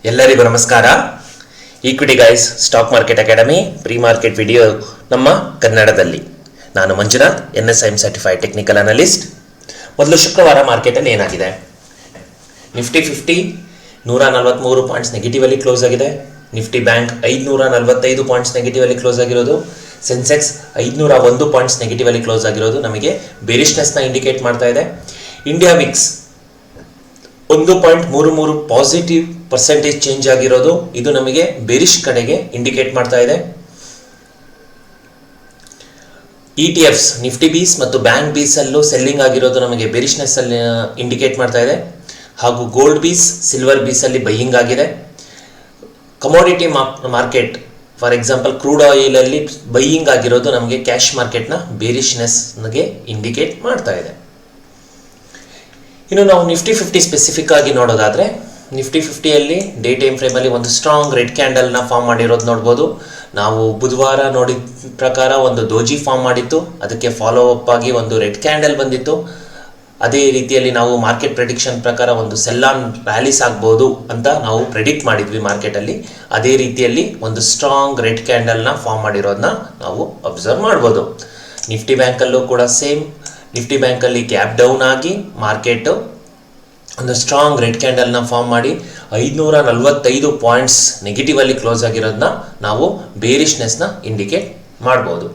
ಎಲ್ಲರಿಗೂ ನಮಸ್ಕಾರ. Equity guys stock market academy pre market video ನಮ್ಮ ಕನ್ನಡದಲ್ಲಿ. ನಾನು Manjunath, NSIM certified technical analyst. ಮೊದಲು ಶುಕ್ರವಾರ ಮಾರ್ಕೆಟಲ್ಲಿ ಏನಾಗಿದೆ? ನಿಫ್ಟಿ 50 143 ಪಾಯಿಂಟ್ಸ್ ನೆಗೆಟಿವ್ ಅಲ್ಲಿ ಕ್ಲೋಸ್ ಆಗಿದೆ. ನಿಫ್ಟಿ ಬ್ಯಾಂಕ್ 545 ಪಾಯಿಂಟ್ಸ್ ನೆಗೆಟಿವ್ ಅಲ್ಲಿ ಕ್ಲೋಸ್ ಆಗಿರೋದು. ಸೆನ್ಸೆಕ್ಸ್ 501 ಪಾಯಿಂಟ್ಸ್ ನೆಗೆಟಿವ್ ಅಲ್ಲಿ ಕ್ಲೋಸ್ ಆಗಿರೋದು ನಮಗೆ ಬೇರಿಶ್ನೆಸ್ನ ಇಂಡಿಕೇಟ್ ಮಾಡ್ತಾ ಇದೆ. India VIX 1.33 positive percentage change ಆಗಿರೋದು, ಇದು ನಮಗೆ ಬೇರಿಶ್ ಕಡೆಗೆ ಇಂಡಿಕೇಟ್ ಮಾಡ್ತಾ ಇದೆ. ETFs ನಿಫ್ಟಿ ಬೀಸ್ ಮತ್ತು ಬ್ಯಾಂಕ್ ಬೀಸ್ ಅಲ್ಲೂ ಸೆಲ್ಲಿಂಗ್ ಆಗಿರೋದು ನಮಗೆ ಬೇರಿಶ್ನೆಸ್ ಅಲ್ಲಿ ಇಂಡಿಕೇಟ್ ಮಾಡ್ತಾ ಇದೆ. ಹಾಗೂ ಗೋಲ್ಡ್ ಬೀಸ್, ಸಿಲ್ವರ್ ಬೀಸ್ ಅಲ್ಲಿ ಬೈಯಿಂಗ್ ಆಗಿದೆ. Commodity market for example crude oil ಅಲ್ಲಿ ಬೈಯಿಂಗ್ ಆಗಿರೋದು ನಮಗೆ ಕ್ಯಾಶ್ ಮಾರ್ಕೆಟ್ನ ಬೇರಿಶ್ನೆಸ್ಗೆ ಇಂಡಿಕೇಟ್ ಮಾಡ್ತಾ ಇದೆ. ಇನ್ನು ನಾವು ನಿಫ್ಟಿ 50 ಸ್ಪೆಸಿಫಿಕ್ ಆಗಿ ನೋಡೋದಾದ್ರೆ, ನಿಫ್ಟಿ 50ಯಲ್ಲಿ ಡೇ ಟೈಮ್ ಫ್ರೇಮಲ್ಲಿ ಒಂದು ಸ್ಟ್ರಾಂಗ್ ರೆಡ್ ಕ್ಯಾಂಡಲ್ನ ಫಾರ್ಮ್ ಮಾಡಿರೋದು ನೋಡ್ಬೋದು. ನಾವು ಬುಧವಾರ ನೋಡಿದ ಪ್ರಕಾರ ಒಂದು ದೋಜಿ ಫಾರ್ಮ್ ಮಾಡಿತ್ತು, ಅದಕ್ಕೆ ಫಾಲೋ ಅಪ್ ಆಗಿ ಒಂದು ರೆಡ್ ಕ್ಯಾಂಡಲ್ ಬಂದಿತ್ತು. ಅದೇ ರೀತಿಯಲ್ಲಿ ನಾವು ಮಾರ್ಕೆಟ್ ಪ್ರೆಡಿಕ್ಷನ್ ಪ್ರಕಾರ ಒಂದು ಸೆಲ್ಲಾನ್ ರ್ಯಾಲೀಸ್ ಆಗ್ಬೋದು ಅಂತ ನಾವು ಪ್ರೆಡಿಕ್ಟ್ ಮಾಡಿದ್ವಿ ಮಾರ್ಕೆಟಲ್ಲಿ. ಅದೇ ರೀತಿಯಲ್ಲಿ ಒಂದು ಸ್ಟ್ರಾಂಗ್ ರೆಡ್ ಕ್ಯಾಂಡಲ್ನ ಫಾರ್ಮ್ ಮಾಡಿರೋದನ್ನ ನಾವು ಅಬ್ಸರ್ವ್ ಮಾಡ್ಬೋದು. ನಿಫ್ಟಿ ಬ್ಯಾಂಕಲ್ಲೂ ಕೂಡ ಸೇಮ್. ನಿಫ್ಟಿ ಬ್ಯಾಂಕಲ್ಲಿ ಗ್ಯಾಪ್ ಡೌನ್ ಆಗಿ ಮಾರ್ಕೆಟ್ ಒಂದು ಸ್ಟ್ರಾಂಗ್ ರೆಡ್ ಕ್ಯಾಂಡಲ್ನ ಫಾರ್ಮ್ ಮಾಡಿ 545 ಪಾಯಿಂಟ್ಸ್ ನೆಗೆಟಿವ್ ಅಲ್ಲಿ ಕ್ಲೋಸ್ ಆಗಿರೋದನ್ನ ನಾವು ಬೇರಿಶ್ನೆಸ್ನ ಇಂಡಿಕೇಟ್ ಮಾಡ್ಬೋದು.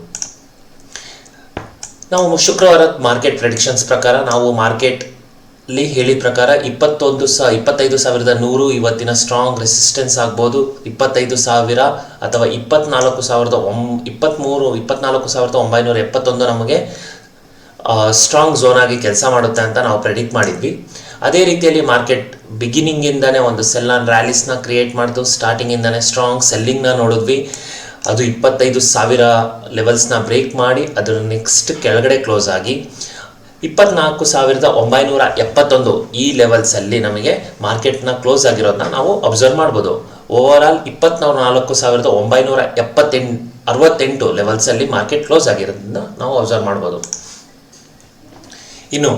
ನಾವು ಶುಕ್ರವಾರ ಮಾರ್ಕೆಟ್ ಪ್ರೆಡಿಕ್ಷನ್ಸ್ ಪ್ರಕಾರ ನಾವು ಮಾರ್ಕೆಟ್ ಅಲ್ಲಿ ಹೇಳಿದ ಪ್ರಕಾರ 25,100 ಇವತ್ತಿನ ಸ್ಟ್ರಾಂಗ್ ರೆಸಿಸ್ಟೆನ್ಸ್ ಆಗ್ಬೋದು. 25,000 ಅಥವಾ 24,971 ನಮಗೆ ಸ್ಟ್ರಾಂಗ್ ಝೋನ್ ಆಗಿ ಕೆಲಸ ಮಾಡುತ್ತೆ ಅಂತ ನಾವು ಪ್ರೆಡಿಕ್ಟ್ ಮಾಡಿದ್ವಿ. ಅದೇ ರೀತಿಯಲ್ಲಿ ಮಾರ್ಕೆಟ್ ಬಿಗಿನಿಂಗ್ ಇಂದಾನೆ ಒಂದು ಸೆಲ್ ಆನ್ ರ್ಯಾಲೀಸ್ನ ಕ್ರಿಯೇಟ್ ಮಾಡಿತು. ಸ್ಟಾರ್ಟಿಂಗ್ ಇಂದಾನೆ ಸ್ಟ್ರಾಂಗ್ ಸೆಲ್ಲಿಂಗ್ನ ನೋಡಿದ್ವಿ. ಅದು 25,000 ಲೆವೆಲ್ಸ್ನ ಬ್ರೇಕ್ ಮಾಡಿ ಅದರ ನೆಕ್ಸ್ಟ್ ಕೆಳಗಡೆ ಕ್ಲೋಸ್ ಆಗಿ 24,971 ಈ ಲೆವೆಲ್ಸ್ ಅಲ್ಲಿ ನಮಗೆ ಮಾರ್ಕೆಟ್ನ ಕ್ಲೋಸ್ ಆಗಿರೋದನ್ನ ನಾವು ಅಬ್ಸರ್ವ್ ಮಾಡ್ಬೋದು. ಓವರ್ ಆಲ್ 24,968 ಲೆವೆಲ್ಸ್ ಅಲ್ಲಿ ಮಾರ್ಕೆಟ್ ಕ್ಲೋಸ್ ಆಗಿರೋದನ್ನ ನಾವು ಅಬ್ಸರ್ವ್ ಮಾಡ್ಬೋದು. ಇನ್ನು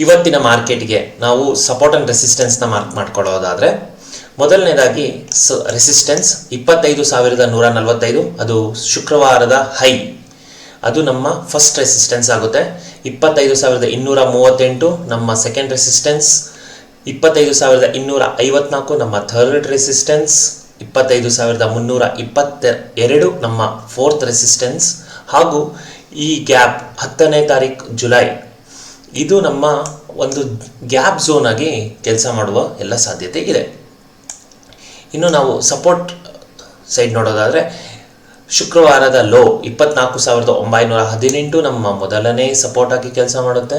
ಇವತ್ತಿನ ಮಾರ್ಕೆಟ್ಗೆ ನಾವು ಸಪೋರ್ಟ್ ಅಂಡ್ ರೆಸಿಸ್ಟೆನ್ಸ್ನ ಮಾರ್ಕ್ ಮಾಡ್ಕೊಳ್ಳೋದಾದ್ರೆ, ಮೊದಲನೇದಾಗಿ ರೆಸಿಸ್ಟೆನ್ಸ್ 25,145, ಅದು ಶುಕ್ರವಾರದ ಹೈ, ಅದು ನಮ್ಮ ಫಸ್ಟ್ ರೆಸಿಸ್ಟೆನ್ಸ್ ಆಗುತ್ತೆ. 25,238 ನಮ್ಮ ಸೆಕೆಂಡ್ ರೆಸಿಸ್ಟೆನ್ಸ್. 25,254 ನಮ್ಮ ಥರ್ಡ್ ರೆಸಿಸ್ಟೆನ್ಸ್. 25,322 ನಮ್ಮ ಫೋರ್ತ್ ರೆಸಿಸ್ಟೆನ್ಸ್. ಹಾಗೂ ಈ ಗ್ಯಾಪ್ 10ನೇ ತಾರೀಕು ಜುಲೈ, ಇದು ನಮ್ಮ ಒಂದು ಗ್ಯಾಪ್ ಝೋನ್ ಆಗಿ ಕೆಲಸ ಮಾಡುವ ಎಲ್ಲ ಸಾಧ್ಯತೆ ಇದೆ. ಇನ್ನು ನಾವು ಸಪೋರ್ಟ್ ಸೈಡ್ ನೋಡೋದಾದರೆ, ಶುಕ್ರವಾರದ ಲೋ 24,918 ನಮ್ಮ ಮೊದಲನೇ ಸಪೋರ್ಟ್ ಆಗಿ ಕೆಲಸ ಮಾಡುತ್ತೆ.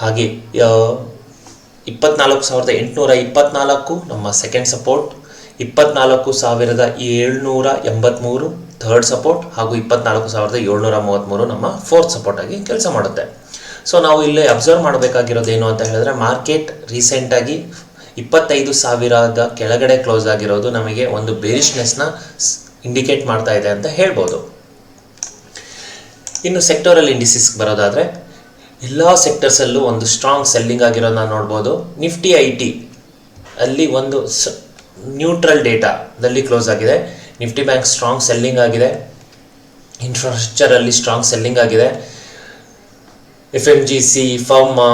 ಹಾಗೆ 24,824 ನಮ್ಮ ಸೆಕೆಂಡ್ ಸಪೋರ್ಟ್. 24,783 third support. ಹಾಗೂ 24,733 ನಮ್ಮ ಫೋರ್ತ್ ಸಪೋರ್ಟ್ ಆಗಿ ಕೆಲಸ ಮಾಡುತ್ತೆ. ಸೊ ನಾವು ಇಲ್ಲಿ ಅಬ್ಸರ್ವ್ ಮಾಡಬೇಕಾಗಿರೋದು ಏನು ಅಂತ ಹೇಳಿದ್ರೆ, ಮಾರ್ಕೆಟ್ ರೀಸೆಂಟಾಗಿ 25,000 ಕೆಳಗಡೆ ಕ್ಲೋಸ್ ಆಗಿರೋದು ನಮಗೆ ಒಂದು ಬೇರಿಶ್ನೆಸ್ನ ಇಂಡಿಕೇಟ್ ಮಾಡ್ತಾ ಇದೆ ಅಂತ ಹೇಳ್ಬೋದು. ಇನ್ನು ಸೆಕ್ಟೋರಲ್ ಇಂಡಿಸಿಸ್ ಬರೋದಾದರೆ, ಎಲ್ಲ ಸೆಕ್ಟರ್ಸಲ್ಲೂ ಒಂದು ಸ್ಟ್ರಾಂಗ್ ಸೆಲ್ಲಿಂಗ್ ಆಗಿರೋದನ್ನ ನೋಡ್ಬೋದು. ನಿಫ್ಟಿ IT ಅಲ್ಲಿ ಒಂದು ನ್ಯೂಟ್ರಲ್ ಡೇಟಾದಲ್ಲಿ ಕ್ಲೋಸ್ ಆಗಿದೆ. ನಿಫ್ಟಿ ಬ್ಯಾಂಕ್ ಸ್ಟ್ರಾಂಗ್ ಸೆಲ್ಲಿಂಗ್ ಆಗಿದೆ. ಇನ್ಫ್ರಾಸ್ಟ್ರಕ್ಚರಲ್ಲಿ ಸ್ಟ್ರಾಂಗ್ ಸೆಲ್ಲಿಂಗ್ ಆಗಿದೆ. FMGC, ಫರ್ಮಾ,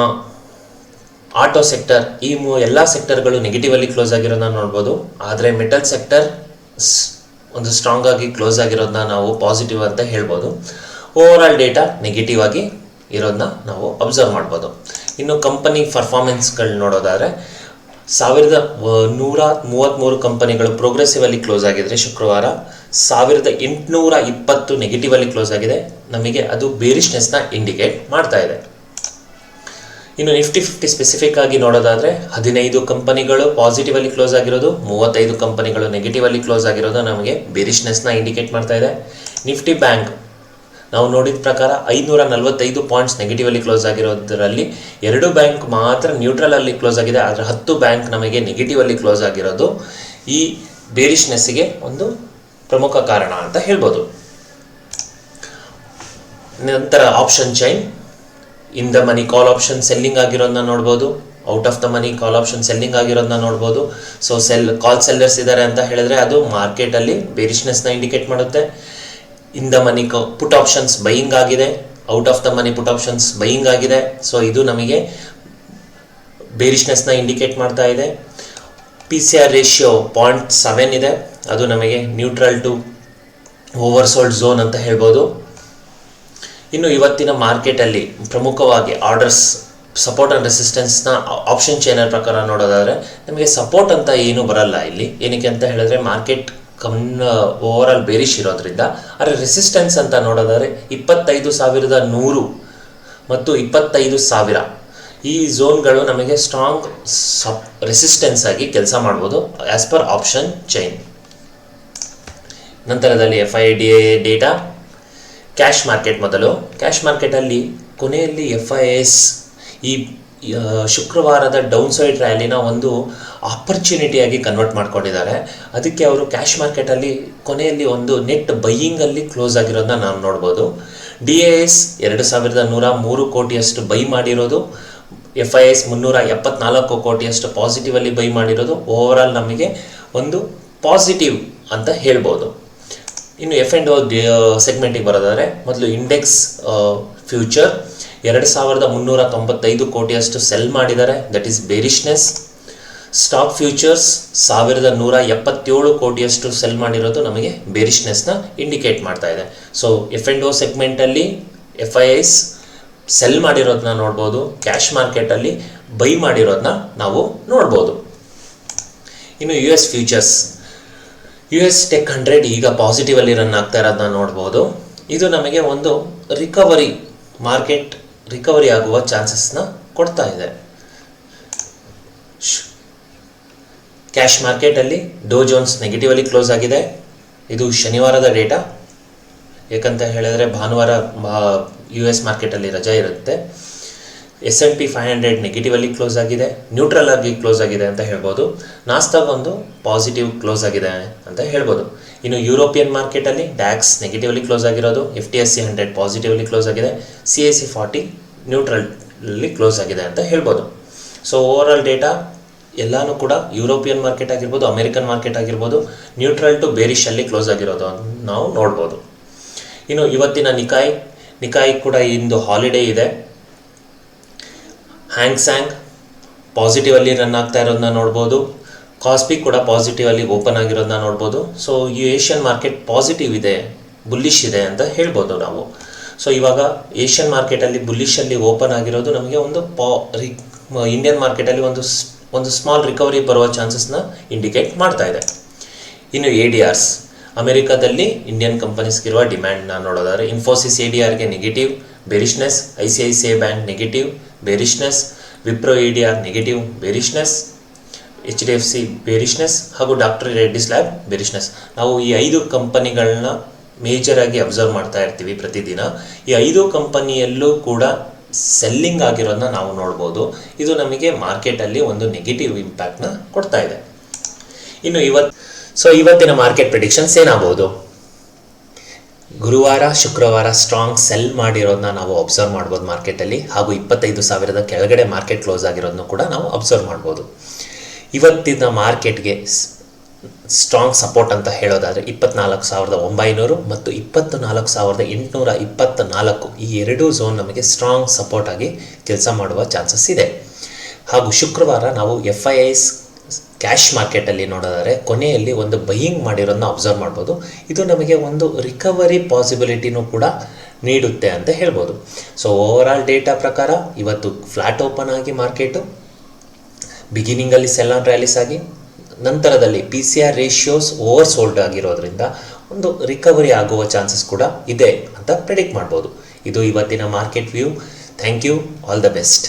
ಆಟೋ ಸೆಕ್ಟರ್, ಈ ಎಲ್ಲ ಸೆಕ್ಟರ್ಗಳು ನೆಗೆಟಿವ್ ಅಲ್ಲಿ ಕ್ಲೋಸ್ ಆಗಿರೋದನ್ನ ನೋಡ್ಬೋದು. ಆದರೆ ಮೆಟಲ್ ಸೆಕ್ಟರ್ ಒಂದು ಸ್ಟ್ರಾಂಗ್ ಆಗಿ ಕ್ಲೋಸ್ ಆಗಿರೋದನ್ನ ನಾವು ಪಾಸಿಟಿವ್ ಅಂತ ಹೇಳ್ಬೋದು. ಓವರ್ ಆಲ್ ಡೇಟಾ ನೆಗೆಟಿವ್ ಆಗಿ ಇರೋದನ್ನ ನಾವು ಅಬ್ಸರ್ವ್ ಮಾಡ್ಬೋದು. ಇನ್ನು ಕಂಪನಿ ಪರ್ಫಾರ್ಮೆನ್ಸ್ಗಳು ನೋಡೋದಾದರೆ, 1,133 ಕಂಪನಿಗಳು ಪ್ರೋಗ್ರೆಸಿವ್ ಅಲ್ಲಿ ಕ್ಲೋಸ್ ಆಗಿದ್ರೆ ಶುಕ್ರವಾರ. 1,820 ನೆಗೆಟಿವ್ ಅಲ್ಲಿ ಕ್ಲೋಸ್ ಆಗಿದೆ. ನಮಗೆ ಅದು ಬೇರಿಶ್ನೆಸ್ನ ಇಂಡಿಕೇಟ್ ಮಾಡ್ತಾ ಇದೆ. ಇನ್ನು ನಿಫ್ಟಿ 50 ಸ್ಪೆಸಿಫಿಕ್ ಆಗಿ ನೋಡೋದಾದರೆ, 15 ಕಂಪನಿಗಳು ಪಾಸಿಟಿವ್ ಅಲ್ಲಿ ಕ್ಲೋಸ್ ಆಗಿರೋದು, 35 ಕಂಪನಿಗಳು ನೆಗೆಟಿವ್ ಅಲ್ಲಿ ಕ್ಲೋಸ್ ಆಗಿರೋದು ನಮಗೆ ಬೇರಿಶ್ನೆಸ್ನ ಇಂಡಿಕೇಟ್ ಮಾಡ್ತಾ ಇದೆ. ನಿಫ್ಟಿ ಬ್ಯಾಂಕ್ ನಾವು ನೋಡಿದ ಪ್ರಕಾರ 545 ಪಾಯಿಂಟ್ಸ್ ನೆಗೆಟಿವ್ ಅಲ್ಲಿ ಕ್ಲೋಸ್ ಆಗಿರೋದರಲ್ಲಿ 2 ಬ್ಯಾಂಕ್ ಮಾತ್ರ ನ್ಯೂಟ್ರಲ್ ಅಲ್ಲಿ ಕ್ಲೋಸ್ ಆಗಿದೆ. ಆದರೆ 10 ಬ್ಯಾಂಕ್ ನಮಗೆ ನೆಗೆಟಿವ್ ಅಲ್ಲಿ ಕ್ಲೋಸ್ ಆಗಿರೋದು ಈ ಬೇರಿಶ್ನೆಸ್ಸಿಗೆ ಒಂದು ಪ್ರಮುಖ ಕಾರಣ ಅಂತ ಹೇಳ್ಬೋದು. ನಂತರ option chain, in the money call option selling ಆಗಿರೋದನ್ನ ನೋಡ್ಬೋದು. Out of the money call option selling ಆಗಿರೋದನ್ನ ನೋಡ್ಬೋದು. ಸೊ ಕಾಲ್ ಸೆಲ್ಲರ್ಸ್ ಇದ್ದಾರೆ ಅಂತ ಹೇಳಿದ್ರೆ ಅದು ಮಾರ್ಕೆಟಲ್ಲಿ ಬೇರಿಷ್ನೆಸ್ನ ಇಂಡಿಕೇಟ್ ಮಾಡುತ್ತೆ. In the money put options buying ಆಗಿದೆ, out of the money put options buying ಆಗಿದೆ. ಸೊ ಇದು ನಮಗೆ ಬೇರಿಷ್ನೆಸ್ನ ಇಂಡಿಕೇಟ್ ಮಾಡ್ತಾ ಇದೆ. PCR ರೇಷಿಯೋ 0.7 ಇದೆ, ಅದು ನಮಗೆ ನ್ಯೂಟ್ರಲ್ ಟು ಓವರ್ಸೋಲ್ಡ್ ಝೋನ್ ಅಂತ ಹೇಳ್ಬೋದು. ಇನ್ನು ಇವತ್ತಿನ ಮಾರ್ಕೆಟಲ್ಲಿ ಪ್ರಮುಖವಾಗಿ ಆರ್ಡರ್ಸ್ ಸಪೋರ್ಟ್ ಆ್ಯಂಡ್ ರೆಸಿಸ್ಟೆನ್ಸ್ನ ಆಪ್ಷನ್ ಚೈನರ್ ಪ್ರಕಾರ ನೋಡೋದಾದರೆ ನಮಗೆ ಸಪೋರ್ಟ್ ಅಂತ ಏನೂ ಬರಲ್ಲ ಇಲ್ಲಿ. ಏನಕ್ಕೆ ಅಂತ ಹೇಳಿದ್ರೆ ಮಾರ್ಕೆಟ್ ಓವರ್ ಆಲ್ ಬೇರಿಶ್ ಇರೋದ್ರಿಂದ. ಆದರೆ ರೆಸಿಸ್ಟೆನ್ಸ್ ಅಂತ ನೋಡೋದಾದರೆ 25,100 ಮತ್ತು 25,000 ಈ ಝೋನ್ಗಳು ನಮಗೆ ಸ್ಟ್ರಾಂಗ್ ರೆಸಿಸ್ಟೆನ್ಸ್ ಆಗಿ ಕೆಲಸ ಮಾಡ್ಬೋದು ಆ್ಯಸ್ ಪರ್ ಆಪ್ಷನ್ ಚೈನ್. ನಂತರದಲ್ಲಿ FIDA ಡೇಟಾ, ಕ್ಯಾಶ್ ಮಾರ್ಕೆಟ್ ಮೊದಲು. ಕ್ಯಾಶ್ ಮಾರ್ಕೆಟಲ್ಲಿ ಕೊನೆಯಲ್ಲಿ FIS ಈ ಶುಕ್ರವಾರದ ಡೌನ್ ಸೈಡ್ ರ್ಯಾಲಿನ ಒಂದು ಆಪರ್ಚುನಿಟಿಯಾಗಿ ಕನ್ವರ್ಟ್ ಮಾಡ್ಕೊಂಡಿದ್ದಾರೆ. ಅದಕ್ಕೆ ಅವರು ಕ್ಯಾಶ್ ಮಾರ್ಕೆಟಲ್ಲಿ ಕೊನೆಯಲ್ಲಿ ಒಂದು ನೆಟ್ ಬೈಯಿಂಗಲ್ಲಿ ಕ್ಲೋಸ್ ಆಗಿರೋದನ್ನ ನಾವು ನೋಡ್ಬೋದು. DAS 2,103 ಕೋಟಿಯಷ್ಟು ಬೈ ಮಾಡಿರೋದು, FIS 374 ಕೋಟಿಯಷ್ಟು ಪಾಸಿಟಿವಲ್ಲಿ ಬೈ ಮಾಡಿರೋದು. ಓವರ್ ಆಲ್ ನಮಗೆ ಒಂದು ಪಾಸಿಟಿವ್ ಅಂತ ಹೇಳ್ಬೋದು. ಇನ್ನು F&O ಸೆಗ್ಮೆಂಟಿಗೆ ಬರೋದಾದರೆ ಮೊದಲು ಇಂಡೆಕ್ಸ್ ಫ್ಯೂಚರ್ 2,395 ಕೋಟಿಯಷ್ಟು ಸೆಲ್ ಮಾಡಿದ್ದಾರೆ, that is bearishness. Stock futures 1,177 ಕೋಟಿಯಷ್ಟು ಸೆಲ್ ಮಾಡಿರೋದು ನಮಗೆ ಬೇರಿಷ್ನೆಸ್ನ ಇಂಡಿಕೇಟ್ ಮಾಡ್ತಾ ಇದೆ. ಸೊ F&O ಸೆಗ್ಮೆಂಟಲ್ಲಿ FIS ಸೆಲ್ ಮಾಡಿರೋದನ್ನ ನೋಡ್ಬೋದು, ಕ್ಯಾಶ್ ಮಾರ್ಕೆಟಲ್ಲಿ ಬೈ ಮಾಡಿರೋದನ್ನ ನಾವು ನೋಡ್ಬೋದು. ಇನ್ನು US ಫ್ಯೂಚರ್ಸ್, US ಟೆಕ್ 100 ಈಗ ಪಾಸಿಟಿವಲ್ಲಿ ರನ್ ಆಗ್ತಾ ಇರೋದನ್ನ ನೋಡ್ಬೋದು. ಇದು ನಮಗೆ ಒಂದು ಮಾರ್ಕೆಟ್ ರಿಕವರಿ ಆಗುವ ಚಾನ್ಸಸ್ನ ಕೊಡ್ತಾ ಇದೆ. ಕ್ಯಾಶ್ ಮಾರ್ಕೆಟಲ್ಲಿ ಡೋ ಜೋನ್ಸ್ ನೆಗೆಟಿವಲ್ಲಿ ಕ್ಲೋಸ್ ಆಗಿದೆ. ಇದು ಶನಿವಾರದ ಡೇಟಾ, ಏಕಂತ ಹೇಳಿದ್ರೆ ಭಾನುವಾರ US ಮಾರ್ಕೆಟಲ್ಲಿ ರಜಾ ಇರುತ್ತೆ. S&P 500 ನೆಗೆಟಿವಲ್ಲಿ ಕ್ಲೋಸ್ ಆಗಿದೆ, ನ್ಯೂಟ್ರಲ್ ಆಗಿ ಕ್ಲೋಸ್ ಆಗಿದೆ ಅಂತ ಹೇಳ್ಬೋದು. ನಾಸ್ತಾಗ್ ಒಂದು ಪಾಸಿಟಿವ್ ಕ್ಲೋಸ್ ಆಗಿದೆ ಅಂತ ಹೇಳ್ಬೋದು. ಇನ್ನು ಯುರೋಪಿಯನ್ ಮಾರ್ಕೆಟಲ್ಲಿ DAX ನೆಗೆಟಿವಲ್ಲಿ ಕ್ಲೋಸ್ ಆಗಿರೋದು, FTSE 100 ಪಾಸಿಟಿವಲ್ಲಿ ಕ್ಲೋಸ್ ಆಗಿದೆ, CAC 40 ನ್ಯೂಟ್ರಲಲ್ಲಿ ಕ್ಲೋಸ್ ಆಗಿದೆ ಅಂತ ಹೇಳ್ಬೋದು. ಸೊ ಓವರ್ ಆಲ್ ಡೇಟಾ ಎಲ್ಲನೂ ಕೂಡ ಯುರೋಪಿಯನ್ ಮಾರ್ಕೆಟ್ ಆಗಿರ್ಬೋದು, ಅಮೆರಿಕನ್ ಮಾರ್ಕೆಟ್ ಆಗಿರ್ಬೋದು, ನ್ಯೂಟ್ರಲ್ ಟು ಬೇರಿಷಲ್ಲಿ ಕ್ಲೋಸ್ ಆಗಿರೋದು ನಾವು ನೋಡ್ಬೋದು. ಇನ್ನು ಇವತ್ತಿನ ನಿಕಾಯ್ ಕೂಡ ಇಂದು ಹಾಲಿಡೇ ಇದೆ. ಹ್ಯಾಂಗ್ಸ್ಯಾಂಗ್ ಪಾಸಿಟಿವಲ್ಲಿ ರನ್ ಆಗ್ತಾ ಇರೋದನ್ನ ನೋಡ್ಬೋದು, ಕಾಸ್ಪಿ ಕೂಡ ಪಾಸಿಟಿವಲ್ಲಿ ಓಪನ್ ಆಗಿರೋದನ್ನ ನೋಡ್ಬೋದು. ಸೊ ಈ ಏಷ್ಯನ್ ಮಾರ್ಕೆಟ್ ಪಾಸಿಟಿವ್ ಇದೆ, ಬುಲ್ಲಿಶ್ ಇದೆ ಅಂತ ಹೇಳ್ಬೋದು ನಾವು. ಸೊ ಇವಾಗ ಏಷ್ಯನ್ ಮಾರ್ಕೆಟಲ್ಲಿ ಬುಲ್ಲಿಶಲ್ಲಿ ಓಪನ್ ಆಗಿರೋದು ನಮಗೆ ಒಂದು ಇಂಡಿಯನ್ ಮಾರ್ಕೆಟಲ್ಲಿ ಒಂದು ಸ್ಮಾಲ್ ರಿಕವರಿ ಬರುವ ಚಾನ್ಸಸ್ನ ಇಂಡಿಕೇಟ್ ಮಾಡ್ತಾ ಇದೆ. ಇನ್ನು ADRs, ಅಮೆರಿಕಾದಲ್ಲಿ ಇಂಡಿಯನ್ ಕಂಪನೀಸ್ಗಿರುವ ಡಿಮ್ಯಾಂಡ್ನ ನೋಡೋದಾದ್ರೆ ಇನ್ಫೋಸಿಸ್ ADRಗೆ negative bearishness, ICICI bank negative bearishness, Wipro ADR negative bearishness, HDFC bearishness ಹಾಗೂ ಡಾಕ್ಟರ್ ರೆಡ್ಡಿಸ್ ಲ್ಯಾಬ್ ಬೇರಿಷ್ನೆಸ್. ನಾವು ಈ 5 ಕಂಪನಿಗಳನ್ನ ಮೇಜರ್ ಆಗಿ ಅಬ್ಸರ್ವ್ ಮಾಡ್ತಾ ಇರ್ತೀವಿ ಪ್ರತಿದಿನ. ಈ 5 ಕಂಪನಿಯಲ್ಲೂ ಕೂಡ ಸೆಲ್ಲಿಂಗ್ ಆಗಿರೋದನ್ನ ನಾವು ನೋಡ್ಬೋದು. ಇದು ನಮಗೆ ಮಾರ್ಕೆಟಲ್ಲಿ ಒಂದು ನೆಗೆಟಿವ್ ಇಂಪ್ಯಾಕ್ಟ್ನ ಕೊಡ್ತಾ ಇದೆ. ಇನ್ನು ಇವತ್ತಿನ ಮಾರ್ಕೆಟ್ ಪ್ರಿಡಿಕ್ಷನ್ಸ್ ಏನಾಗಬಹುದು? ಗುರುವಾರ ಶುಕ್ರವಾರ ಸ್ಟ್ರಾಂಗ್ ಸೆಲ್ ಮಾಡಿರೋದನ್ನ ನಾವು ಅಬ್ಸರ್ವ್ ಮಾಡ್ಬೋದು ಮಾರ್ಕೆಟಲ್ಲಿ, ಹಾಗೂ 25,000 ಕೆಳಗಡೆ ಮಾರ್ಕೆಟ್ ಕ್ಲೋಸ್ ಆಗಿರೋದನ್ನು ಕೂಡ ನಾವು ಅಬ್ಸರ್ವ್ ಮಾಡ್ಬೋದು. ಇವತ್ತಿನ ಮಾರ್ಕೆಟ್ಗೆ ಸ್ಟ್ರಾಂಗ್ ಸಪೋರ್ಟ್ ಅಂತ ಹೇಳೋದಾದರೆ 24,900 ಮತ್ತು 24,824 ಈ ಎರಡೂ ಝೋನ್ ನಮಗೆ ಸ್ಟ್ರಾಂಗ್ ಸಪೋರ್ಟ್ ಆಗಿ ಕೆಲಸ ಮಾಡುವ ಚಾನ್ಸಸ್ ಇದೆ. ಹಾಗೂ ಶುಕ್ರವಾರ ನಾವು FIS ಕ್ಯಾಶ್ ಮಾರ್ಕೆಟಲ್ಲಿ ನೋಡೋದಾದರೆ ಕೊನೆಯಲ್ಲಿ ಒಂದು ಬೈಯಿಂಗ್ ಮಾಡಿರೋದನ್ನ ಅಬ್ಸರ್ವ್ ಮಾಡ್ಬೋದು. ಇದು ನಮಗೆ ಒಂದು ರಿಕವರಿ ಪಾಸಿಬಿಲಿಟಿನೂ ಕೂಡ ನೀಡುತ್ತೆ ಅಂತ ಹೇಳ್ಬೋದು. ಸೊ ಓವರ್ ಆಲ್ ಡೇಟಾ ಪ್ರಕಾರ ಇವತ್ತು ಫ್ಲಾಟ್ ಓಪನ್ ಆಗಿ ಮಾರ್ಕೆಟು ಬಿಗಿನಿಂಗಲ್ಲಿ ಸೆಲ್ ಆನ್ ರ್ಯಾಲೀಸ್ ಆಗಿ ನಂತರದಲ್ಲಿ PCR ರೇಷಿಯೋಸ್ ಓವರ್ ಸೋಲ್ಡ್ ಆಗಿರೋದ್ರಿಂದ ಒಂದು ರಿಕವರಿ ಆಗುವ ಚಾನ್ಸಸ್ ಕೂಡ ಇದೆ ಅಂತ ಪ್ರೆಡಿಕ್ಟ್ ಮಾಡ್ಬೋದು. ಇದು ಇವತ್ತಿನ market view. Thank you, all the best.